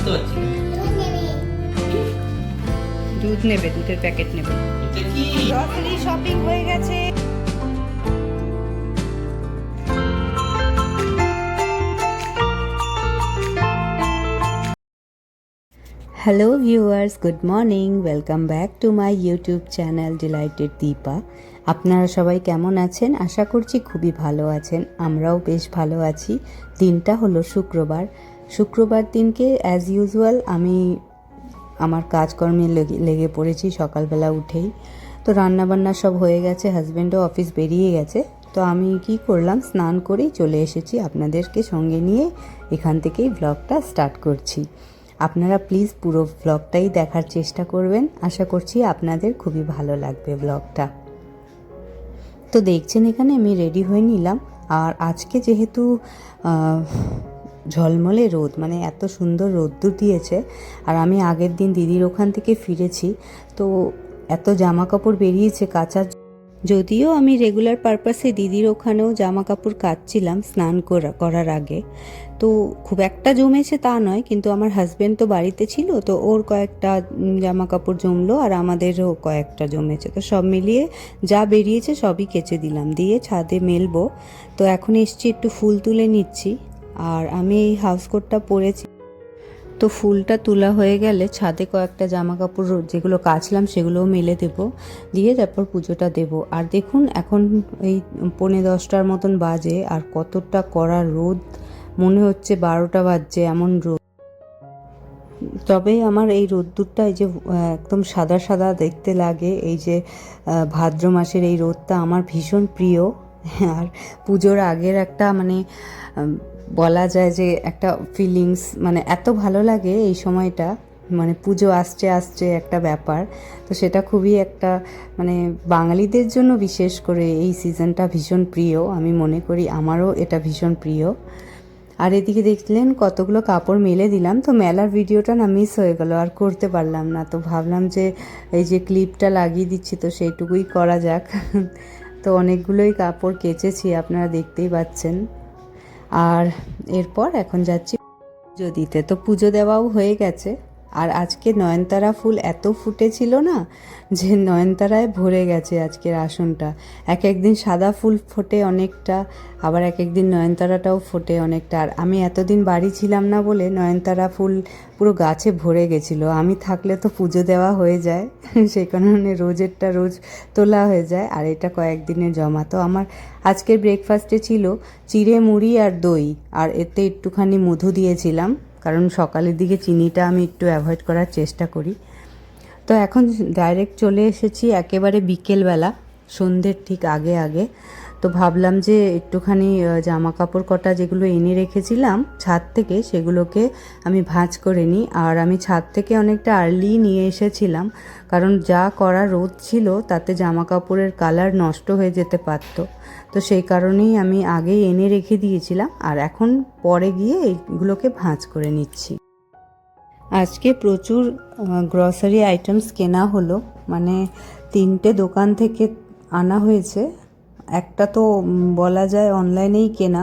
বুঝতে পারছি না। দুধ নেবে, দুধের প্যাকেট নেবে। এটা কি? গ্রসারি শপিং হয়ে গেছে। Hello viewers, good morning, welcome back to my YouTube channel delighted Deepa. আপনারা সবাই কেমন আছেন? আশা করছি খুবই ভালো আছেন। আমরাও বেশ ভালো আছি। দিনটা হলো শুক্রবার দিনকে অ্যাজ ইউজুয়াল আমি আমার কাজকর্মে লেগে পড়েছি সকালবেলা উঠেই। তো রান্নাবান্না সব হয়ে গেছে, হাজব্যান্ডও অফিস বেরিয়ে গেছে। তো আমি কি করলাম, স্নান করেই চলে এসেছি, আপনাদেরকে সঙ্গে নিয়ে এখান থেকেই ব্লগটা স্টার্ট করছি। আপনারা প্লিজ পুরো ব্লগটাই দেখার চেষ্টা করবেন, আশা করছি আপনাদের খুবই ভালো লাগবে ব্লগটা। তো দেখছেন এখানে আমি রেডি হয়ে নিলাম। আর আজকে যেহেতু ঝলমলে রোদ, মানে এত সুন্দর রোদ্দুর দিয়েছে, আর আমি আগের দিন দিদির ওখান থেকে ফিরেছি, তো এত জামা কাপড় বেরিয়েছে কাচার। যদিও আমি রেগুলার পারপাসে দিদির ওখানেও জামা কাপড় কাচছিলাম স্নান করার আগে, তো খুব একটা জমেছে তা নয়, কিন্তু আমার হাজব্যান্ড তো বাড়িতে ছিল, তো ওর কয়েকটা জামা কাপড় জমলো আর আমাদেরও কয়েকটা জমেছে, তো সব মিলিয়ে যা বেরিয়েছে সবই কেচে দিলাম, দিয়ে ছাদে মেলবো। তো এখন এসছি, একটু ফুল তুলে নিচ্ছি। আর আমি এই হাউস কোটটা পরেছি, তো ফুলটা তোলা হয়ে গেলে ছাদে কয়েকটা জামা কাপড় যেগুলো কাচলাম সেগুলোও মেলে দেব, দিয়ে তারপর পুজোটা দেব। আর দেখুন এখন এই 9:45 মতন বাজে, আর কতটা কড়া রোদ, মনে হচ্ছে 12টা বাজছে এমন রোদ। তবে আমার এই রোদ্দুরটা, এই যে একদম সাদা সাদা দেখতে লাগে, এই যে ভাদ্র মাসের এই রোদটা আমার ভীষণ প্রিয়। আর পুজোর আগের একটা মানে বলা যায় যে একটা ফিলিংস, মানে এত ভালো লাগে এই সময়টা, মানে পুজো আসছে আসছে একটা ব্যাপার। তো সেটা খুবই একটা মানে বাঙালিদের জন্য বিশেষ করে এই সিজনটা ভীষণ প্রিয়, আমি মনে করি আমারও এটা ভীষণ প্রিয়। আর এদিকে দেখলেন কতগুলো কাপড় মেলে দিলাম, তো মেলার ভিডিওটা না মিস হয়ে গেল, আর করতে পারলাম না। তো ভাবলাম যে এই যে ক্লিপটা লাগিয়ে দিচ্ছি, তো সেইটুকুই করা যাক। তো অনেকগুলোই কাপড় কেচেছি, আপনারা দেখতেই পাচ্ছেন। আর এরপর এখন যাচ্ছি পুজো দিতে। তো পুজো দেওয়াও হয়ে গেছে। আর আজকে নয়নতারা ফুল এত ফুটেছিল না, যে নয়নতারায় ভরে গেছে আজকের আসনটা। এক একদিন সাদা ফুল ফোটে অনেকটা, আবার এক একদিন নয়নতারাটাও ফোটে অনেকটা। আর আমি এতদিন বাড়ি ছিলাম না বলে নয়নতারা ফুল পুরো গাছে ভরে গেছিলো। আমি থাকলে তো পুজো দেওয়া হয়ে যায়, সেই কারণে রোজেরটা রোজ তোলা হয়ে যায়, আর এটা কয়েকদিনের জমা। তো আমার আজকের ব্রেকফাস্টে ছিল চিড়ে মুড়ি আর দই, আর এতে একটুখানি মধু দিয়েছিলাম, কারণ সকালের দিকে চিনিটা আমি একটু অ্যাভয়েড করার চেষ্টা করি। তো এখন ডাইরেক্ট চলে এসেছি একেবারে বিকেলবেলা, সন্ধ্যের ঠিক আগে আগে। তো ভাবলাম যে একটুখানি জামা কাপড় কটা যেগুলো এনে রেখেছিলাম ছাদ থেকে, সেগুলোকে আমি ভাঁজ করে নিই। আর আমি ছাদ থেকে অনেকটা আর্লি নিয়ে এসেছিলাম, কারণ যা করা রোদ ছিল তাতে জামা কাপড়ের কালার নষ্ট হয়ে যেতে পারতো। তো সেই কারণেই আমি আগেই এনে রেখে দিয়েছিলাম, আর এখন পরে গিয়ে এইগুলোকে ভাঁজ করে নিচ্ছি। আজকে প্রচুর গ্রসারি আইটেমস কেনা হলো, মানে 3টে দোকান থেকে আনা হয়েছে। একটা তো বলা যায় অনলাইনেই কেনা,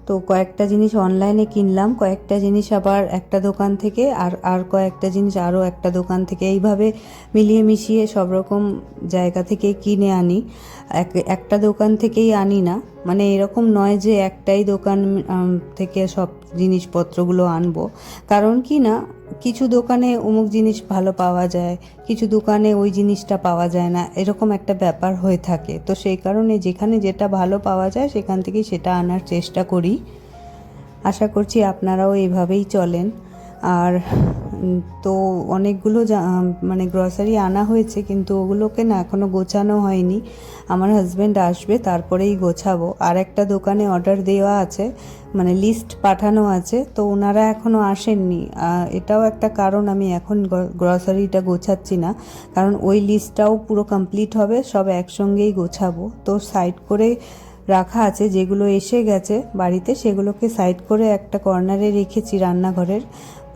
তো কয়েকটা জিনিস অনলাইনে কিনলাম, কয়েকটা জিনিস আবার একটা দোকান থেকে, আর কয়েকটা জিনিস আরও একটা দোকান থেকে, এইভাবে মিলিয়ে মিশিয়ে সব রকম জায়গা থেকে কিনে আনি। একটা দোকান থেকেই আনি না, মানে এরকম নয় যে একটাই দোকান থেকে সব জিনিসপত্রগুলো আনবো। কারণ কি না, কিছু দোকানে অমুক জিনিস ভালো পাওয়া যায়, কিছু দোকানে ওই জিনিসটা পাওয়া যায় না, এরকম একটা ব্যাপার হয়ে থাকে। তো সেই কারণে যেখানে যেটা ভালো পাওয়া যায় সেখান থেকেই সেটা আনার চেষ্টা করি। আশা করছি আপনারাও এইভাবেই চলেন। আর তো অনেকগুলো মানে গ্রসারি আনা হয়েছে, কিন্তু ওগুলোকে না এখনও গোছানো হয়নি। আমার হাজব্যান্ড আসবে তারপরেই গোছাবো। আর একটা দোকানে অর্ডার দেওয়া আছে, মানে লিস্ট পাঠানো আছে, তো ওনারা এখনও আসেননি। এটাও একটা কারণ আমি এখন গ্রসারিটা গোছাচ্ছি না, কারণ ওই লিস্টটাও পুরো কমপ্লিট হবে, সব একসঙ্গেই গোছাবো। তো সাইড করে রাখা আছে, যেগুলো এসে গেছে বাড়িতে সেগুলোকে সাইড করে একটা কর্নারে রেখেছি রান্নাঘরের,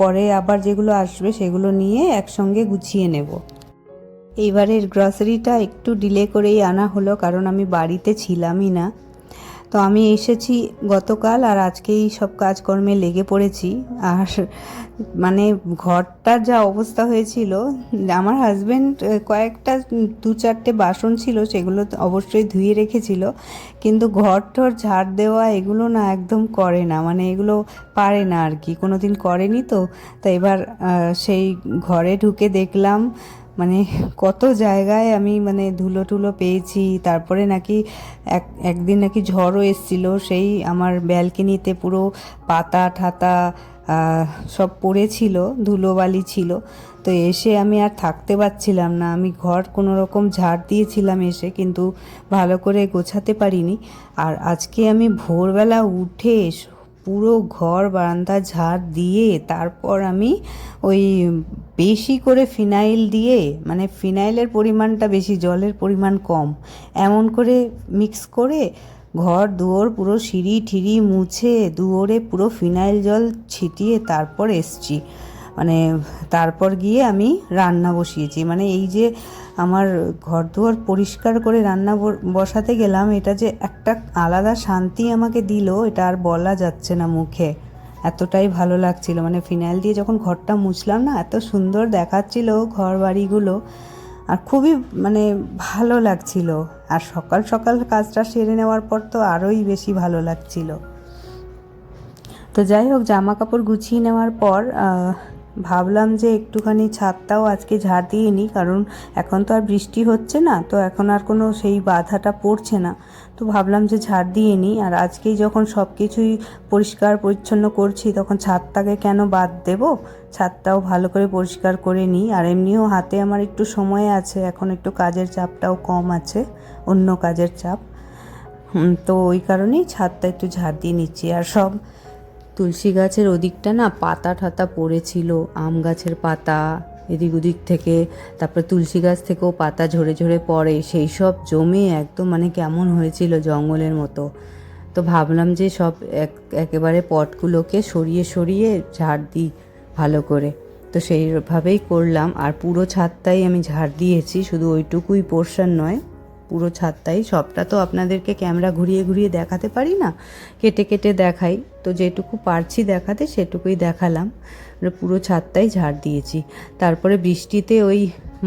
পরে আবার যেগুলো আসবে সেগুলো নিয়ে একসঙ্গে গুছিয়ে নেব। এইবারের গ্রসারিটা একটু ডিলে করেই আনা হলো, কারণ আমি বাড়িতে ছিলামই না। তো আমি এসেছি গতকাল আর আজকেই সব কাজকর্মে লেগে পড়েছি। আর মানে ঘরটার যা অবস্থা হয়েছিল, আমার হাজবেন্ড কয়েকটা 2-4টে বাসন ছিল, সেগুলো তো অবশ্যই ধুয়ে রেখেছিল, কিন্তু ঘর টর ঝাড় দেওয়া এগুলো না একদম করে না, মানে এগুলো পারে না আর কি, কোনো দিন করেনি তো। তো এবার সেই ঘরে ঢুকে দেখলাম মানে কত জায়গায় আমি মানে ধুলো টুলো পেয়েছি। তারপরে নাকি একদিন নাকি ঝড়ও এসেছিলো, সেই আমার ব্যালকনিতে পুরো পাতা ঠাতা সব পড়েছিল, ধুলোবালি ছিল। তো এসে আমি আর থাকতে পারছিলাম না, আমি ঘর কোনো রকম ঝাড় দিয়েছিলাম এসে, কিন্তু ভালো করে গোছাতে পারিনি। আর আজকে আমি ভোরবেলা উঠে পুরো ঘর বারান্দা ঝাড় দিয়ে তারপর আমি ওই বেশি করে ফিনাইল দিয়ে, মানে ফিনাইলের পরিমাণটা বেশি, জলের পরিমাণ কম, এমন করে মিক্স করে ঘর দুয়ার পুরো সিঁড়ি ঠিড়ি মুছে দুয়ারে পুরো ফিনাইল জল ছিটিয়ে তারপর এসছি। মানে তারপর গিয়ে আমি রান্না বসিয়েছি। মানে এই যে আমার ঘর দুয়ার পরিষ্কার করে রান্না বসাতে গেলাম, এটা যে একটা আলাদা শান্তি আমাকে দিল, এটা আর বলা যাচ্ছে না মুখে, এতটাই ভালো লাগছিল। মানে ফিনাইল দিয়ে যখন ঘরটা মুছলাম না, এত সুন্দর দেখাচ্ছিল ঘর বাড়িগুলো, আর খুবই মানে ভালো লাগছিল। আর সকাল সকাল কাজটা সেরে নেওয়ার পর তো আরোই বেশি ভালো লাগছিল। তো যাই হোক, জামা কাপড় গুছিয়ে নেওয়ার পর ভাবলাম যে একটুখানি ছাদটাও আজকে ঝাড় দিয়ে নিই, কারণ এখন তো আর বৃষ্টি হচ্ছে না, তো এখন আর কোনো সেই বাধাটা পড়ছে না। তো ভাবলাম যে ঝাড় দিয়ে নিই, আর আজকেই যখন সব কিছুই পরিষ্কার পরিচ্ছন্ন করছি, তখন ছাদটাকে কেন বাদ দেব, ছাদটাও ভালো করে পরিষ্কার করে নিই। আর এমনিও হাতে আমার একটু সময় আছে, এখন একটু কাজের চাপটাও কম আছে, অন্য কাজের চাপ। তো ওই কারণেই ছাদটা একটু ঝাড় দিয়ে নিচ্ছি। আর সব তুলসী গাছের ওদিকটা না পাতা ঠাতা পড়েছিল, আম গাছের পাতা এদিক ওদিক থেকে, তারপরে তুলসী গাছ থেকেও পাতা ঝরে ঝরে পড়ে, সেই সব জমে একদম মানে কেমন হয়েছিল জঙ্গলের মতো। তো ভাবলাম যে সব একেবারে পটগুলোকে সরিয়ে সরিয়ে ঝাড় দিই ভালো করে। তো সেইভাবেই করলাম, আর পুরো ছাদটাই আমি ঝাড় দিয়েছি, শুধু ওইটুকুই পোর্শন নয়, পুরো ছাদটাই। সবটা তো আপনাদেরকে ক্যামেরা ঘুরিয়ে ঘুরিয়ে দেখাতে পারি না, কেটে কেটে দেখাই, তো যেটুকু পারছি দেখাতে সেটুকুই দেখালাম। পুরো ছাদটাই ঝাড় দিয়েছি। তারপরে বৃষ্টিতে ওই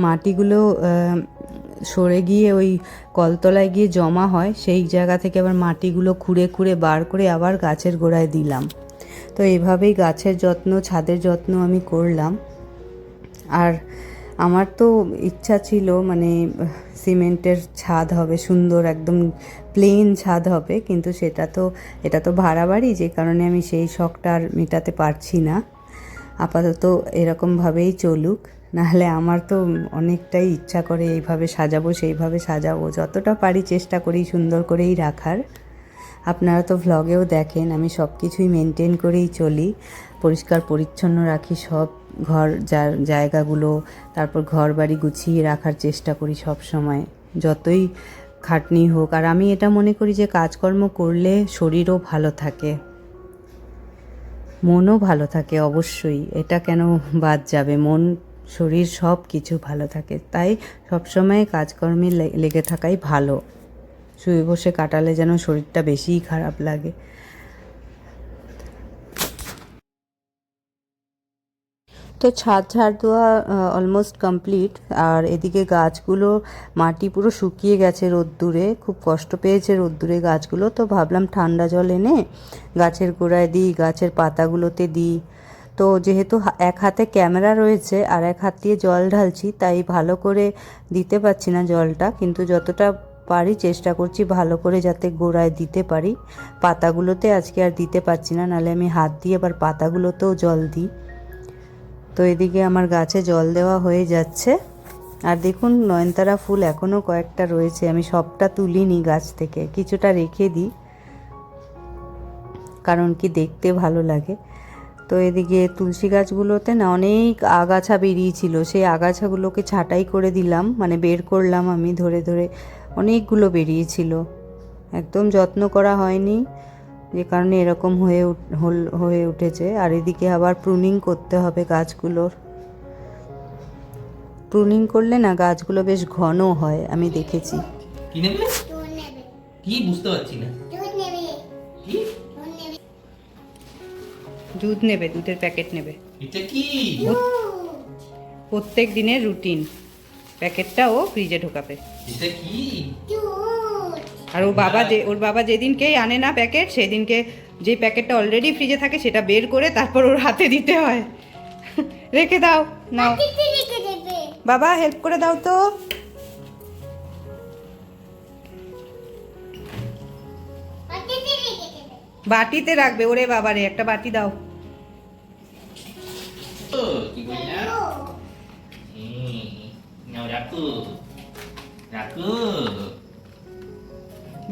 মাটিগুলো সরে গিয়ে ওই কলতলায় গিয়ে জমা হয়, সেই জায়গা থেকে আবার মাটিগুলো খুঁড়ে খুঁড়ে বার করে আবার গাছের গোড়ায় দিলাম। তো এইভাবেই গাছের যত্ন, ছাদের যত্ন আমি করলাম। আর আমার তো ইচ্ছা ছিল মানে সিমেন্টের ছাদ হবে, সুন্দর একদম প্লেন ছাদ হবে, কিন্তু এটা তো ভাড়া বাড়ি, যে কারণে আমি সেই শখটা আর মেটাতে পারছি না। আপাতত এরকমভাবেই চলুক, নাহলে আমার তো অনেকটাই ইচ্ছা করে এইভাবে সাজাবো সেইভাবে সাজাবো, যতটা পারি চেষ্টা করি সুন্দর করেই রাখার। আপনারা তো ভ্লগেও দেখেন আমি সব কিছুই মেনটেন করেই চলি, পরিষ্কার পরিচ্ছন্ন রাখি সব ঘর জায়গাগুলো, তারপর ঘর বাড়ি গুছিয়ে রাখার চেষ্টা করি সব সময়, যতই খাটনি হোক। আর আমি এটা মনে করি যে কাজকর্ম করলে শরীরও ভালো থাকে, মনও ভালো থাকে, অবশ্যই এটা কেন বাদ যাবে, মন শরীর সব কিছু ভালো থাকে। তাই সবসময় কাজকর্মে লেগে থাকাই ভালো, শুয়ে বসে কাটালে যেন শরীরটা বেশিই খারাপ লাগে। তো ছাদ ঝাড় দেওয়া অলমোস্ট কমপ্লিট। আর এদিকে গাছগুলো মাটি পুরো শুকিয়ে গেছে রোদ্দুরে, খুব কষ্ট পেয়েছে রোদ্দুরে গাছগুলো। তো ভাবলাম ঠান্ডা জল এনে গাছের গোড়ায় দিই, গাছের পাতাগুলোতে দিই। তো যেহেতু এক হাতে ক্যামেরা রয়েছে আর এক হাত দিয়ে জল ঢালছি, তাই ভালো করে দিতে পারছি না জলটা, কিন্তু যতটা পারি চেষ্টা করছি ভালো করে যাতে গোড়ায় দিতে পারি। পাতাগুলোতে আজকে আর দিতে পারছি না, নাহলে আমি হাত দিয়ে আবার পাতাগুলোতেও জল দিই। তো এদিকে আমার গাছে জল দেওয়া হয়ে যাচ্ছে। আর দেখুন নয়নতারা ফুল এখনও কয়েকটা রয়েছে, আমি সবটা তুলিনি গাছ থেকে, কিছুটা রেখে দিই, কারণ কি দেখতে ভালো লাগে। তো এদিকে তুলসী গাছগুলোতে না অনেক আগাছা বেরিয়েছিল, সেই আগাছাগুলোকে ছাঁটাই করে দিলাম, মানে বের করলাম আমি ধরে ধরে, অনেকগুলো বেরিয়েছিল, একদম যত্ন করা হয়নি, যে কারণে এরকম হয়ে উঠেছে। আর এদিকে আবার প্রুনিং করতে হবে গাছগুলোর, প্রুনিং করলে না গাছগুলো বেশ ঘন হয়, আমি দেখেছি। কি নেবে? কি বুঝতে পারছি না। দুধ নেবে, দুধের প্যাকেট নেবে। এটা কি? প্রত্যেক দিনের রুটিন, প্যাকেটটা ও ফ্রিজে ঢোকাবে। এটা কি? আর ওর বাবা যেদিনকেই আনে না প্যাকেট, সেদিনকে যে প্যাকেটটা অলরেডি ফ্রিজে থাকে সেটা বের করে তারপর ওর হাতে দিতে হয়। রেখে দাও, নাও বাবা, হেল্প করে দাও তো। বাটিতে রাখবে, ওরে বাবারে, একটা বাটি দাও। ও, কি বললা? নাও রাখো, রাখো।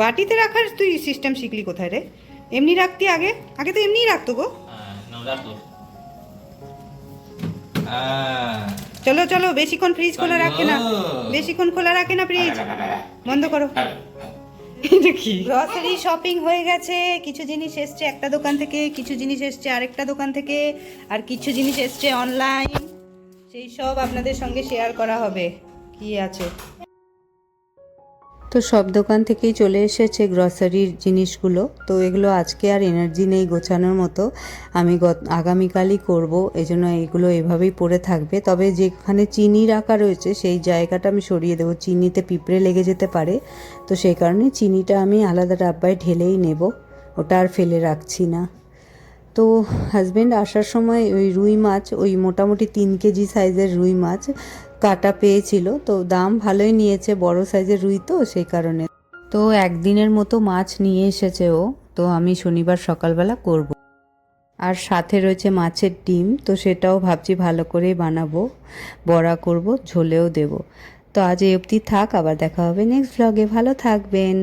বাটিতে রাখার তুই সিস্টেম শিখলি কোথায় রে? এমনি রাখতি আগে, আগে তো এমনিই রাখতো গো। নাও রাখো। চলো চলো, বেশিক্ষণ ফ্রিজ খোলা রাখে না, বেশিক্ষণ খোলা রাখে না ফ্রিজ, বন্ধ করো। গ্রসারি শপিং হয়ে গেছে, কিছু জিনিস এসছে একটা দোকান থেকে, কিছু জিনিস এসছে আরেকটা দোকান থেকে, আর কিছু জিনিস এসছে অনলাইন। সেই সব আপনাদের সঙ্গে শেয়ার করা হবে কি আছে। তো সব দোকান থেকেই চলে এসেছে গ্রসারির জিনিসগুলো। তো এগুলো আজকে আর এনার্জি নেই গোছানোর মতো, আমি আগামীকালই করব, এই জন্য এইগুলো এভাবেই পড়ে থাকবে। তবে যেখানে চিনি রাখা রয়েছে সেই জায়গাটা আমি সরিয়ে দেবো, চিনিতে পিঁপড়ে লেগে যেতে পারে, তো সেই কারণে চিনিটা আমি আলাদা ডাব্বায় ঢেলেই নেব, ওটা আর ফেলে রাখছি না। তো হাজব্যান্ড আসার সময় ওই রুই মাছ, ওই মোটামুটি 3 কেজি সাইজের রুই মাছ কাটা পেয়েছিল, তো দাম ভালোই নিয়েছে, বড় সাইজের রুই তো সেই কারণে। তো একদিনের মতো মাছ নিয়ে এসেছে ও, তো আমি শনিবার সকালবেলা করব। আর সাথে রয়েছে মাছের ডিম, তো সেটাও ভাবছি ভালো করেই বানাবো, বড়া করব, ঝোলেও দেব। তো আজ এই অবধি থাক, আবার দেখা হবে নেক্সট ভ্লগে, ভালো থাকবেন।